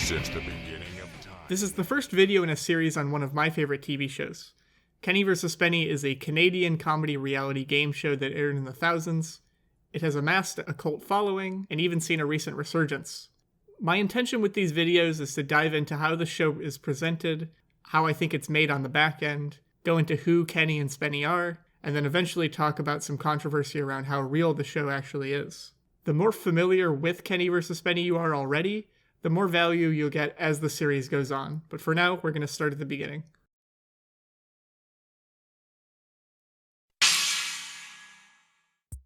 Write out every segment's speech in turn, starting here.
since the beginning of time. This is the first video in a series on one of my favorite TV shows. KvS Spenny is a Canadian comedy reality game show that aired in the thousands. It has amassed a cult following, and even seen a recent resurgence. My intention with these videos is to dive into how the show is presented, how I think it's made on the back end, go into who Kenny and Spenny are, and then eventually talk about some controversy around how real the show actually is. The more familiar with Kenny vs. Spenny you are already, the more value you'll get as the series goes on. But for now, we're going to start at the beginning.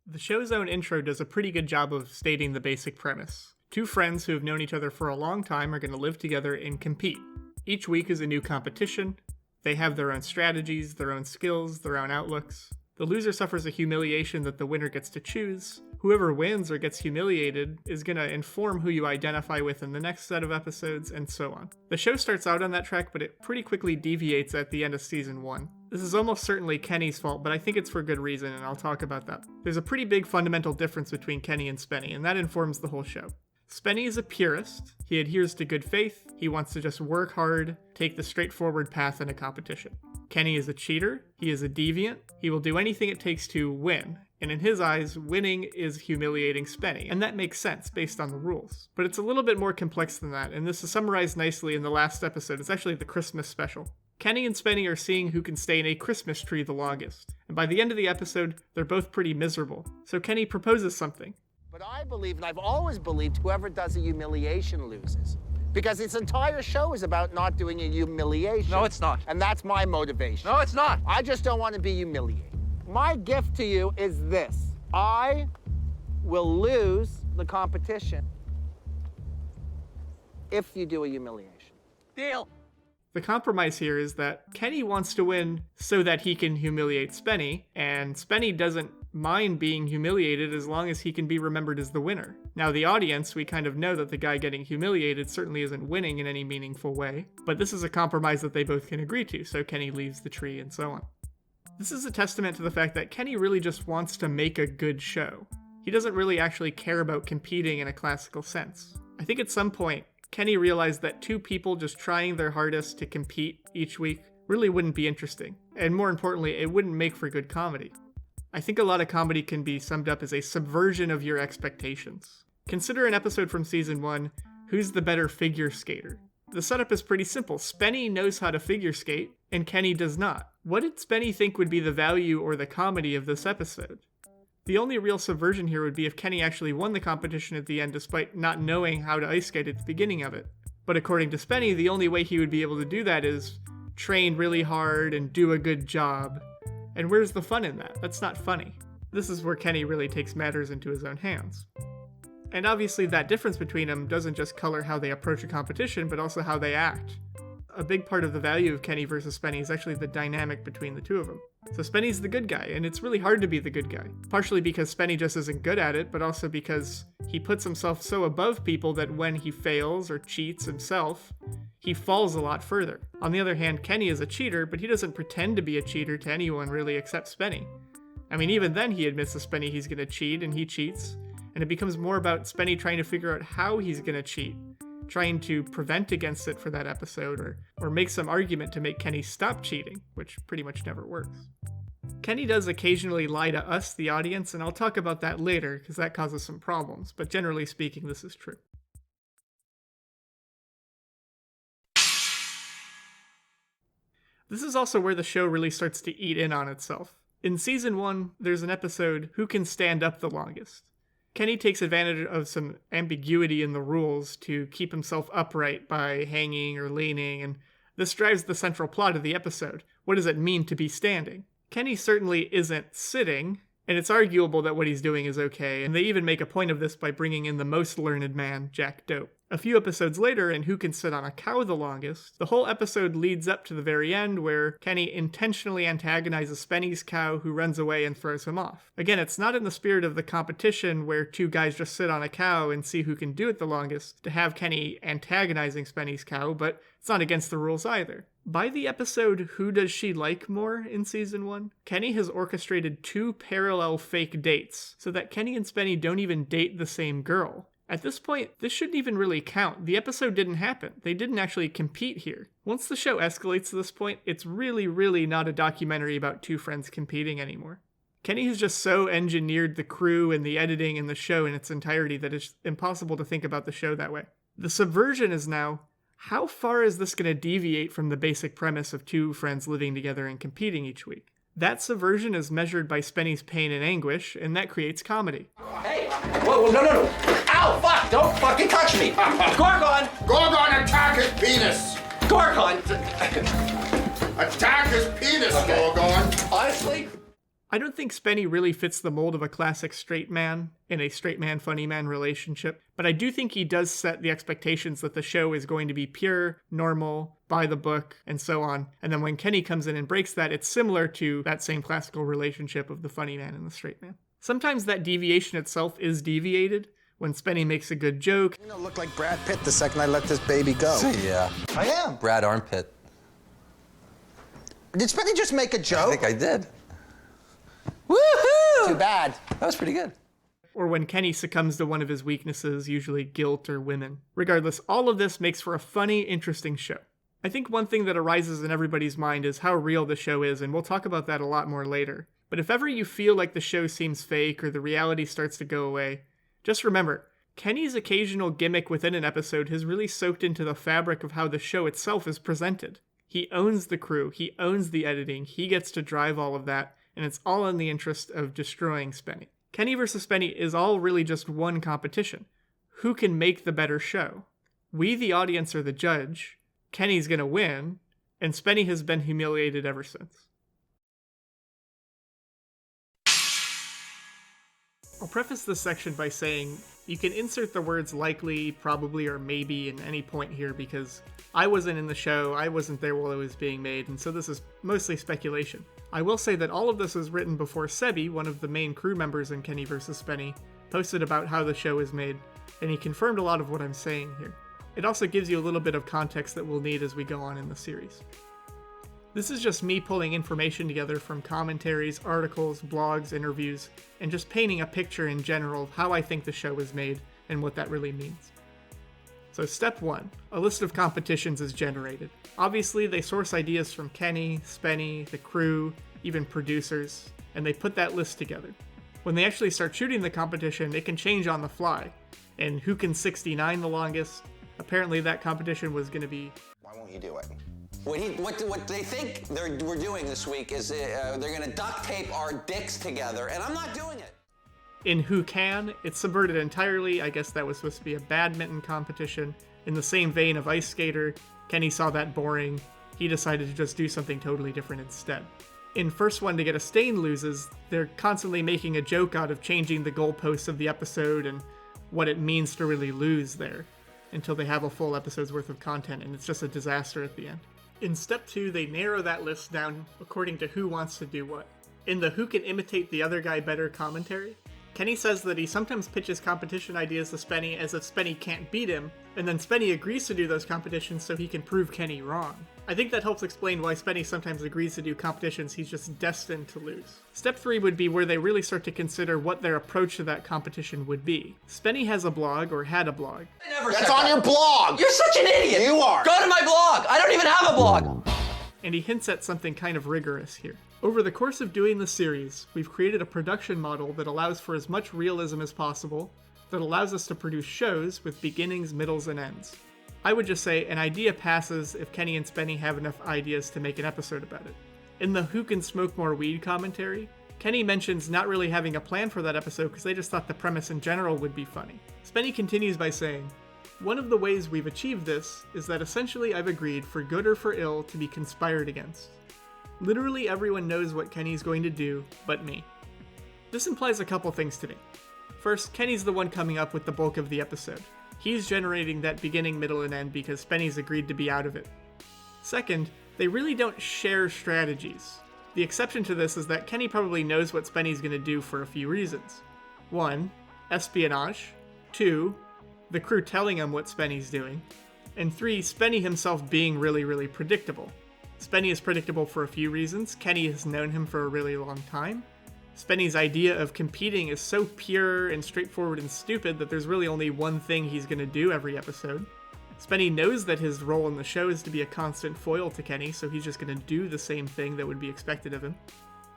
The show's own intro does a pretty good job of stating the basic premise. Two friends who have known each other for a long time are going to live together and compete. Each week is a new competition. They have their own strategies, their own skills, their own outlooks. The loser suffers a humiliation that the winner gets to choose. Whoever wins or gets humiliated is going to inform who you identify with in the next set of episodes, and so on. The show starts out on that track, but it pretty quickly deviates at the end of season 1. This is almost certainly Kenny's fault, but I think it's for good reason, and I'll talk about that. There's a pretty big fundamental difference between Kenny and Spenny, and that informs the whole show. Spenny is a purist. He adheres to good faith. He wants to just work hard, take the straightforward path in a competition. Kenny is a cheater. He is a deviant. He will do anything it takes to win. And in his eyes, winning is humiliating Spenny. And that makes sense based on the rules. But it's a little bit more complex than that, and this is summarized nicely in the last episode. It's actually the Christmas special. Kenny and Spenny are seeing who can stay in a Christmas tree the longest. And by the end of the episode, they're both pretty miserable. So Kenny proposes something. But I believe, and I've always believed, whoever does a humiliation loses. Because this entire show is about not doing a humiliation. No, it's not. And that's my motivation. No, it's not. I just don't want to be humiliated. My gift to you is this. I will lose the competition if you do a humiliation. Deal. The compromise here is that Kenny wants to win so that he can humiliate Spenny, and Spenny doesn't mind being humiliated as long as he can be remembered as the winner. Now, the audience, we kind of know that the guy getting humiliated certainly isn't winning in any meaningful way, but this is a compromise that they both can agree to, so Kenny leaves the tree and so on. This is a testament to the fact that Kenny really just wants to make a good show. He doesn't really actually care about competing in a classical sense. I think at some point, Kenny realized that two people just trying their hardest to compete each week really wouldn't be interesting, and more importantly, it wouldn't make for good comedy. I think a lot of comedy can be summed up as a subversion of your expectations. Consider an episode from season 1, Who's the Better Figure Skater? The setup is pretty simple. Spenny knows how to figure skate, and Kenny does not. What did Spenny think would be the value or the comedy of this episode? The only real subversion here would be if Kenny actually won the competition at the end despite not knowing how to ice skate at the beginning of it. But according to Spenny, the only way he would be able to do that is train really hard and do a good job. And where's the fun in that? That's not funny. This is where Kenny really takes matters into his own hands. And obviously that difference between them doesn't just color how they approach a competition, but also how they act. A big part of the value of Kenny versus Spenny is actually the dynamic between the two of them. So Spenny's the good guy, and it's really hard to be the good guy. Partially because Spenny just isn't good at it, but also because he puts himself so above people that when he fails or cheats himself, he falls a lot further. On the other hand, Kenny is a cheater, but he doesn't pretend to be a cheater to anyone really except Spenny. I mean, even then he admits to Spenny he's gonna cheat, and he cheats, and it becomes more about Spenny trying to figure out how he's gonna cheat, trying to prevent against it for that episode, or make some argument to make Kenny stop cheating, which pretty much never works. Kenny does occasionally lie to us, the audience, and I'll talk about that later, because that causes some problems, but generally speaking, this is true. This is also where the show really starts to eat in on itself. In season 1, there's an episode, Who Can Stand Up the Longest? Kenny takes advantage of some ambiguity in the rules to keep himself upright by hanging or leaning, and this drives the central plot of the episode. What does it mean to be standing? Kenny certainly isn't sitting, and it's arguable that what he's doing is okay, and they even make a point of this by bringing in the most learned man, Jack Dope. A few episodes later, in Who Can Sit on a Cow the Longest, the whole episode leads up to the very end where Kenny intentionally antagonizes Spenny's cow, who runs away and throws him off. Again, it's not in the spirit of the competition where two guys just sit on a cow and see who can do it the longest to have Kenny antagonizing Spenny's cow, but it's not against the rules either. By the episode Who Does She Like More in season 1, Kenny has orchestrated 2 parallel fake dates so that Kenny and Spenny don't even date the same girl. At this point, this shouldn't even really count. The episode didn't happen. They didn't actually compete here. Once the show escalates to this point, it's really not a documentary about two friends competing anymore. Kenny has just so engineered the crew and the editing and the show in its entirety that it's impossible to think about the show that way. The subversion is now, how far is this going to deviate from the basic premise of two friends living together and competing each week? That subversion is measured by Spenny's pain and anguish, and that creates comedy. Hey! Whoa, no. Ow, fuck! Don't fucking touch me! Gorgon! Gorgon, attack his penis! Gorgon! Attack his penis, okay. Gorgon! Honestly? I don't think Spenny really fits the mold of a classic straight man in a straight man, funny man relationship, but I do think he does set the expectations that the show is going to be pure, normal, by the book, and so on. And then when Kenny comes in and breaks that, it's similar to that same classical relationship of the funny man and the straight man. Sometimes that deviation itself is deviated. When Spenny makes a good joke. You don't look like Brad Pitt the second I let this baby go. Yeah. I am. Brad Armpit. Did Spenny just make a joke? I think I did. Woohoo! Too bad. That was pretty good. Or when Kenny succumbs to one of his weaknesses, usually guilt or women. Regardless, all of this makes for a funny, interesting show. I think one thing that arises in everybody's mind is how real the show is, and we'll talk about that a lot more later. But if ever you feel like the show seems fake or the reality starts to go away, just remember, Kenny's occasional gimmick within an episode has really soaked into the fabric of how the show itself is presented. He owns the crew, he owns the editing, he gets to drive all of that, and it's all in the interest of destroying Spenny. Kenny vs. Spenny is all really just one competition. Who can make the better show? We, the audience, are the judge. Kenny's gonna win, and Spenny has been humiliated ever since. I'll preface this section by saying you can insert the words likely, probably, or maybe in any point here because I wasn't in the show, I wasn't there while it was being made, and so this is mostly speculation. I will say that all of this was written before Sebi, one of the main crew members in Kenny vs. Spenny, posted about how the show is made, and he confirmed a lot of what I'm saying here. It also gives you a little bit of context that we'll need as we go on in the series. This is just me pulling information together from commentaries, articles, blogs, interviews, and just painting a picture in general of how I think the show was made and what that really means. So step 1, a list of competitions is generated. Obviously, they source ideas from Kenny, Spenny, the crew, even producers, and they put that list together. When they actually start shooting the competition, it can change on the fly. And who can 69 the longest? Apparently that competition was going to be... Why won't you do it? What they think we're doing this week is they're going to duct tape our dicks together, and I'm not doing it. In Who Can, it's subverted entirely. I guess that was supposed to be a badminton competition. In the same vein of Ice Skater, Kenny saw that boring. He decided to just do something totally different instead. In First One to Get a Stain Loses, they're constantly making a joke out of changing the goalposts of the episode and what it means to really lose there, until they have a full episode's worth of content, and it's just a disaster at the end. In Step 2, they narrow that list down according to who wants to do what. In the Who Can Imitate the Other Guy Better commentary, Kenny says that he sometimes pitches competition ideas to Spenny as if Spenny can't beat him, and then Spenny agrees to do those competitions so he can prove Kenny wrong. I think that helps explain why Spenny sometimes agrees to do competitions he's just destined to lose. Step 3 would be where they really start to consider what their approach to that competition would be. Spenny has a blog, or had a blog. That's on your blog! You're such an idiot! You are! Go to my blog! I don't even have a blog! And he hints at something kind of rigorous here. Over the course of doing the series, we've created a production model that allows for as much realism as possible, that allows us to produce shows with beginnings, middles, and ends. I would just say an idea passes if Kenny and Spenny have enough ideas to make an episode about it. In the Who Can Smoke More Weed commentary, Kenny mentions not really having a plan for that episode because they just thought the premise in general would be funny. Spenny continues by saying, "One of the ways we've achieved this is that essentially I've agreed, for good or for ill, to be conspired against. Literally everyone knows what Kenny's going to do, but me." This implies a couple things to me. First, Kenny's the one coming up with the bulk of the episode. He's generating that beginning, middle, and end because Spenny's agreed to be out of it. Second, they really don't share strategies. The exception to this is that Kenny probably knows what Spenny's going to do for a few reasons. 1, espionage. 2, the crew telling him what Spenny's doing. And 3, Spenny himself being really predictable. Spenny is predictable for a few reasons. Kenny has known him for a really long time. Spenny's idea of competing is so pure and straightforward and stupid that there's really only one thing he's going to do every episode. Spenny knows that his role in the show is to be a constant foil to Kenny, so he's just going to do the same thing that would be expected of him.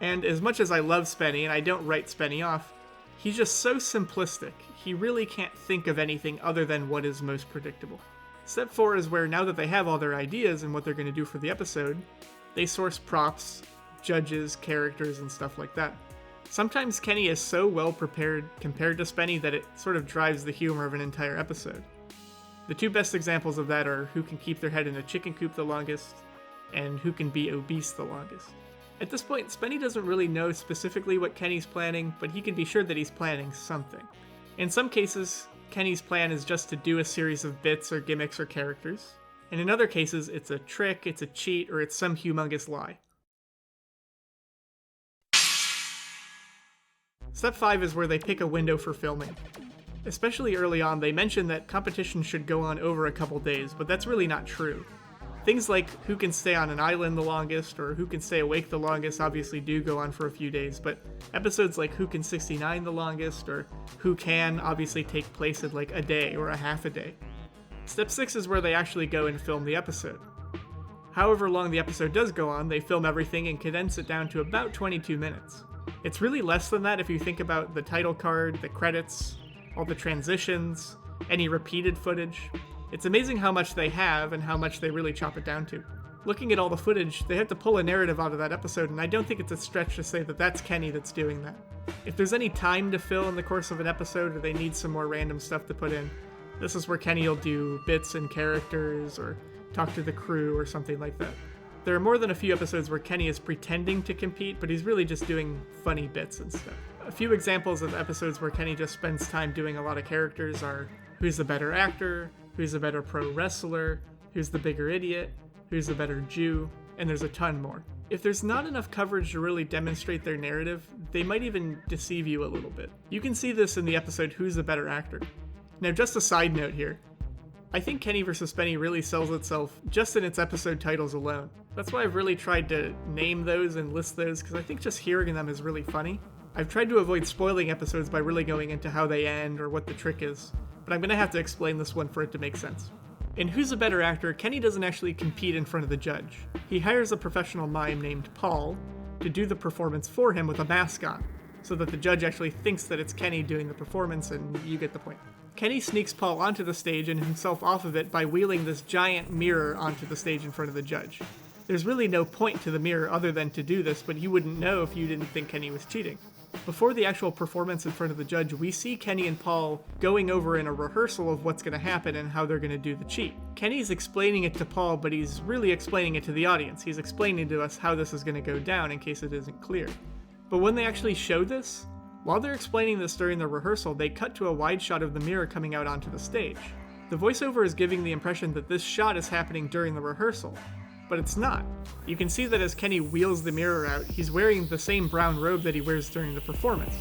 And as much as I love Spenny, and I don't write Spenny off, he's just so simplistic. He really can't think of anything other than what is most predictable. Step 4 is where, now that they have all their ideas and what they're going to do for the episode, they source props, judges, characters, and stuff like that. Sometimes Kenny is so well prepared compared to Spenny that it sort of drives the humor of an entire episode. The two best examples of that are who can keep their head in a chicken coop the longest, and who can be obese the longest. At this point, Spenny doesn't really know specifically what Kenny's planning, but he can be sure that he's planning something. In some cases, Kenny's plan is just to do a series of bits or gimmicks or characters, and in other cases, it's a trick, it's a cheat, or it's some humongous lie. Step 5 is where they pick a window for filming. Especially early on, they mention that competition should go on over a couple days, but that's really not true. Things like who can stay on an island the longest, or who can stay awake the longest obviously do go on for a few days, but episodes like who can 69 the longest, or who can obviously take place in like a day or a half a day. Step 6 is where they actually go and film the episode. However long the episode does go on, they film everything and condense it down to about 22 minutes. It's really less than that if you think about the title card, the credits, all the transitions, any repeated footage. It's amazing how much they have and how much they really chop it down to. Looking at all the footage, they have to pull a narrative out of that episode, and I don't think it's a stretch to say that that's Kenny that's doing that. If there's any time to fill in the course of an episode, or they need some more random stuff to put in, this is where Kenny will do bits and characters, or talk to the crew, or something like that. There are more than a few episodes where Kenny is pretending to compete, but he's really just doing funny bits and stuff. A few examples of episodes where Kenny just spends time doing a lot of characters are who's the better actor, who's the better pro wrestler, who's the bigger idiot, who's the better Jew, and there's a ton more. If there's not enough coverage to really demonstrate their narrative, they might even deceive you a little bit. You can see this in the episode Who's the Better Actor. Now, just a side note here. I think Kenny vs. Spenny really sells itself just in its episode titles alone. That's why I've really tried to name those and list those, because I think just hearing them is really funny. I've tried to avoid spoiling episodes by really going into how they end or what the trick is, but I'm going to have to explain this one for it to make sense. In Who's a Better Actor, Kenny doesn't actually compete in front of the judge. He hires a professional mime named Paul to do the performance for him with a mask on, so that the judge actually thinks that it's Kenny doing the performance, and you get the point. Kenny sneaks Paul onto the stage and himself off of it by wheeling this giant mirror onto the stage in front of the judge. There's really no point to the mirror other than to do this, but you wouldn't know if you didn't think Kenny was cheating. Before the actual performance in front of the judge, we see Kenny and Paul going over in a rehearsal of what's going to happen and how they're going to do the cheat. Kenny's explaining it to Paul, but he's really explaining it to the audience. He's explaining to us how this is going to go down in case it isn't clear. But when they actually show this, while they're explaining this during the rehearsal, they cut to a wide shot of the mirror coming out onto the stage. The voiceover is giving the impression that this shot is happening during the rehearsal, but it's not. You can see that as Kenny wheels the mirror out, he's wearing the same brown robe that he wears during the performance.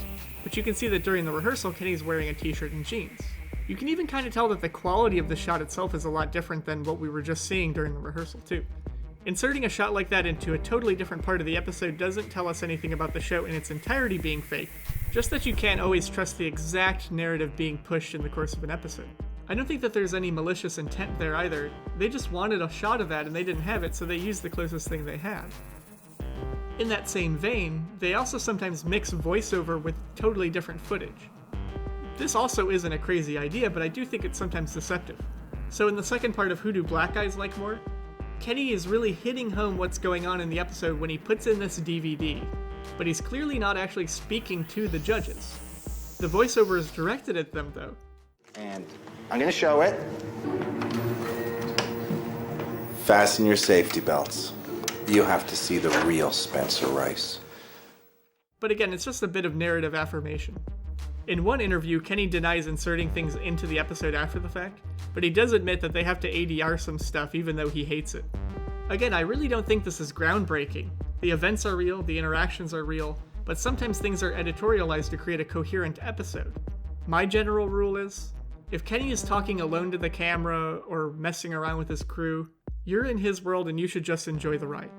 But you can see that during the rehearsal, Kenny's wearing a t-shirt and jeans. You can even kind of tell that the quality of the shot itself is a lot different than what we were just seeing during the rehearsal too. Inserting a shot like that into a totally different part of the episode doesn't tell us anything about the show in its entirety being fake, just that you can't always trust the exact narrative being pushed in the course of an episode. I don't think that there's any malicious intent there either. They just wanted a shot of that and they didn't have it, so they used the closest thing they had. In that same vein, they also sometimes mix voiceover with totally different footage. This also isn't a crazy idea, but I do think it's sometimes deceptive. So in the second part of Who Do Black Guys Like More?, Kenny is really hitting home what's going on in the episode when he puts in this DVD, but he's clearly not actually speaking to the judges. The voiceover is directed at them though. And I'm gonna show it. Fasten your safety belts. You have to see the real Spencer Rice. But again, it's just a bit of narrative affirmation. In one interview, Kenny denies inserting things into the episode after the fact, but he does admit that they have to ADR some stuff even though he hates it. Again, I really don't think this is groundbreaking. The events are real, the interactions are real, but sometimes things are editorialized to create a coherent episode. My general rule is, if Kenny is talking alone to the camera or messing around with his crew, you're in his world and you should just enjoy the ride.